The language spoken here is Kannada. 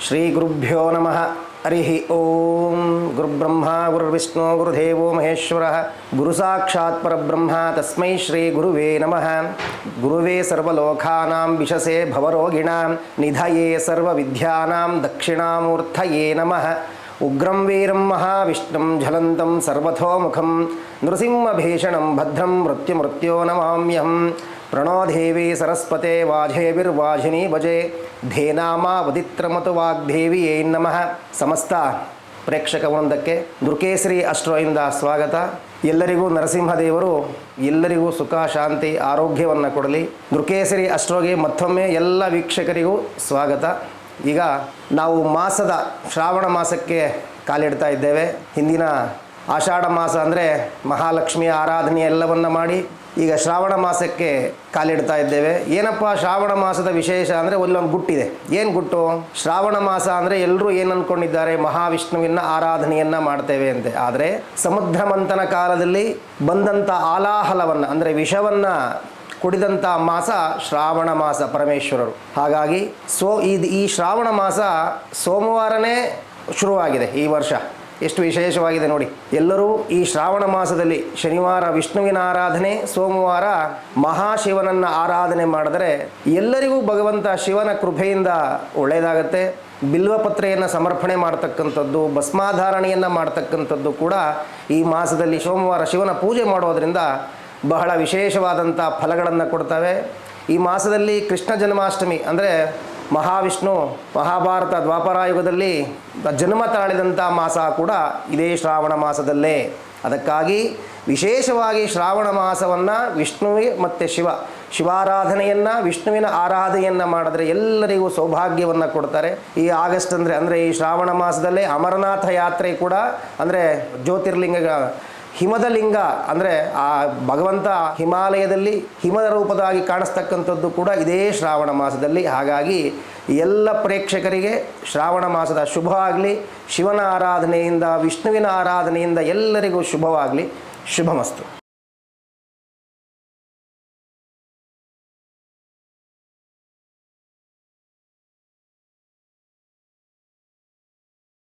ಶ್ರೀ ಗುರುಭ್ಯೋ ನಮಃ. ಹರಿ ಓಂ. ಗುರುಬ್ರಹ್ಮ ಗುರುರ್ವಿಷ್ಣು ಗುರುದೇವೋ ಮಹೇಶ್ವರ ಗುರು ಸಾಕ್ಷಾತ್ ಪರಬ್ರಹ್ಮ ತಸ್ಮೈ ಶ್ರೀ ಗುರುವೇ ನಮಃ. ಗುರುವೇ ಸರ್ವಲೋಕಾನಾಂ ವಿಶಸೇ ಭವರೋಗಿಣಾಂ ನಿಧಯೇ ಸರ್ವವಿದ್ಯಾನಾಂ ದಕ್ಷಿಣಾಮೂರ್ತಯೇ ನಮಃ. ಉಗ್ರಂ ವೀರಂ ಮಹಾವಿಷ್ಣುಂ ಜ್ವಲಂತಂ ಸರ್ವಥೋಮುಖಂ ನೃಸಿಂಹಭೀಷಣಂ ಭದ್ರಂ ಮೃತ್ಯುಮೃತ್ಯೋ ನಮಾಮ್ಯಹಂ. ಪ್ರಣೋ ದೇವಿ ಸರಸ್ವತೆ ವಾಜೇವಿರ್ವಾಜಿನಿ ಭಜೆ ಧೇನಾಮಾವದಿತ್ರಮತು ವಾಗ್ದೇವಿಯೇ ನಮಃ. ಸಮಸ್ತ ಪ್ರೇಕ್ಷಕ ವೃಂದಕ್ಕೆ ದುರ್ಗೇಶ್ರೀ ಅಸ್ಟ್ರೋಯಿಂದ ಸ್ವಾಗತ. ಎಲ್ಲರಿಗೂ ನರಸಿಂಹದೇವರು ಎಲ್ಲರಿಗೂ ಸುಖ ಶಾಂತಿ ಆರೋಗ್ಯವನ್ನು ಕೊಡಲಿ. ದುರ್ಗೇಶ್ರೀ ಅಸ್ಟ್ರೋಗೆ ಮತ್ತೊಮ್ಮೆ ಎಲ್ಲ ವೀಕ್ಷಕರಿಗೂ ಸ್ವಾಗತ. ಈಗ ನಾವು ಮಾಸದ ಶ್ರಾವಣ ಮಾಸಕ್ಕೆ ಕಾಲಿಡ್ತಾ ಇದ್ದೇವೆ. ಹಿಂದಿನ ಆಷಾಢ ಮಾಸ ಅಂದರೆ ಮಹಾಲಕ್ಷ್ಮಿಯ ಆರಾಧನೆ ಎಲ್ಲವನ್ನು ಮಾಡಿ ಈಗ ಶ್ರಾವಣ ಮಾಸಕ್ಕೆ ಕಾಲಿಡ್ತಾ ಇದ್ದೇವೆ. ಏನಪ್ಪ ಶ್ರಾವಣ ಮಾಸದ ವಿಶೇಷ ಅಂದರೆ ಒಂದೊಂದು ಗುಟ್ಟಿದೆ. ಏನು ಗುಟ್ಟು? ಶ್ರಾವಣ ಮಾಸ ಅಂದರೆ ಎಲ್ಲರೂ ಏನು ಅಂದ್ಕೊಂಡಿದ್ದಾರೆ, ಮಹಾವಿಷ್ಣುವಿನ ಆರಾಧನೆಯನ್ನು ಮಾಡ್ತೇವೆ ಅಂತೆ. ಆದರೆ ಸಮುದ್ರ ಮಂಥನ ಕಾಲದಲ್ಲಿ ಬಂದಂಥ ಆಲಾಹಲವನ್ನು ಅಂದರೆ ವಿಷವನ್ನು ಕುಡಿದಂಥ ಮಾಸ ಶ್ರಾವಣ ಮಾಸ ಪರಮೇಶ್ವರರು. ಹಾಗಾಗಿ ಈ ಶ್ರಾವಣ ಮಾಸ ಸೋಮವಾರನೇ ಶುರುವಾಗಿದೆ ಈ ವರ್ಷ. ಎಷ್ಟು ವಿಶೇಷವಾಗಿದೆ ನೋಡಿ. ಎಲ್ಲರೂ ಈ ಶ್ರಾವಣ ಮಾಸದಲ್ಲಿ ಶನಿವಾರ ವಿಷ್ಣುವಿನ ಆರಾಧನೆ, ಸೋಮವಾರ ಮಹಾಶಿವನನ್ನು ಆರಾಧನೆ ಮಾಡಿದರೆ ಎಲ್ಲರಿಗೂ ಭಗವಂತ ಶಿವನ ಕೃಪೆಯಿಂದ ಒಳ್ಳೆಯದಾಗತ್ತೆ. ಬಿಲ್ವಪತ್ರೆಯನ್ನು ಸಮರ್ಪಣೆ ಮಾಡ್ತಕ್ಕಂಥದ್ದು, ಭಸ್ಮಾಧಾರಣೆಯನ್ನು ಮಾಡ್ತಕ್ಕಂಥದ್ದು ಕೂಡ ಈ ಮಾಸದಲ್ಲಿ ಸೋಮವಾರ ಶಿವನ ಪೂಜೆ ಮಾಡೋದರಿಂದ ಬಹಳ ವಿಶೇಷವಾದಂಥ ಫಲಗಳನ್ನು ಕೊಡ್ತವೆ. ಈ ಮಾಸದಲ್ಲಿ ಕೃಷ್ಣ ಜನ್ಮಾಷ್ಟಮಿ ಅಂದರೆ ಮಹಾವಿಷ್ಣು ಮಹಾಭಾರತ ದ್ವಾಪರಾಯುಗದಲ್ಲಿ ಜನ್ಮ ತಾಳಿದಂಥ ಮಾಸ ಕೂಡ ಇದೇ ಶ್ರಾವಣ ಮಾಸದಲ್ಲೇ. ಅದಕ್ಕಾಗಿ ವಿಶೇಷವಾಗಿ ಶ್ರಾವಣ ಮಾಸವನ್ನು ವಿಷ್ಣುವಿಗೆ ಮತ್ತು ಶಿವಾರಾಧನೆಯನ್ನು ವಿಷ್ಣುವಿನ ಆರಾಧನೆಯನ್ನು ಮಾಡಿದ್ರೆ ಎಲ್ಲರಿಗೂ ಸೌಭಾಗ್ಯವನ್ನು ಕೊಡ್ತಾರೆ. ಈ ಆಗಸ್ಟ್ ಅಂದರೆ ಈ ಶ್ರಾವಣ ಮಾಸದಲ್ಲೇ ಅಮರನಾಥ ಯಾತ್ರೆ ಕೂಡ ಅಂದರೆ ಜ್ಯೋತಿರ್ಲಿಂಗ ಹಿಮದ ಲಿಂಗ ಅಂದರೆ ಆ ಭಗವಂತ ಹಿಮಾಲಯದಲ್ಲಿ ಹಿಮದ ರೂಪದಾಗಿ ಕಾಣಿಸ್ತಕ್ಕಂಥದ್ದು ಕೂಡ ಇದೇ ಶ್ರಾವಣ ಮಾಸದಲ್ಲಿ. ಹಾಗಾಗಿ ಎಲ್ಲ ಪ್ರೇಕ್ಷಕರಿಗೆ ಶ್ರಾವಣ ಮಾಸದ ಶುಭ ಆಗಲಿ. ಶಿವನ ಆರಾಧನೆಯಿಂದ ವಿಷ್ಣುವಿನ ಆರಾಧನೆಯಿಂದ ಎಲ್ಲರಿಗೂ ಶುಭವಾಗಲಿ. ಶುಭಮಸ್ತು.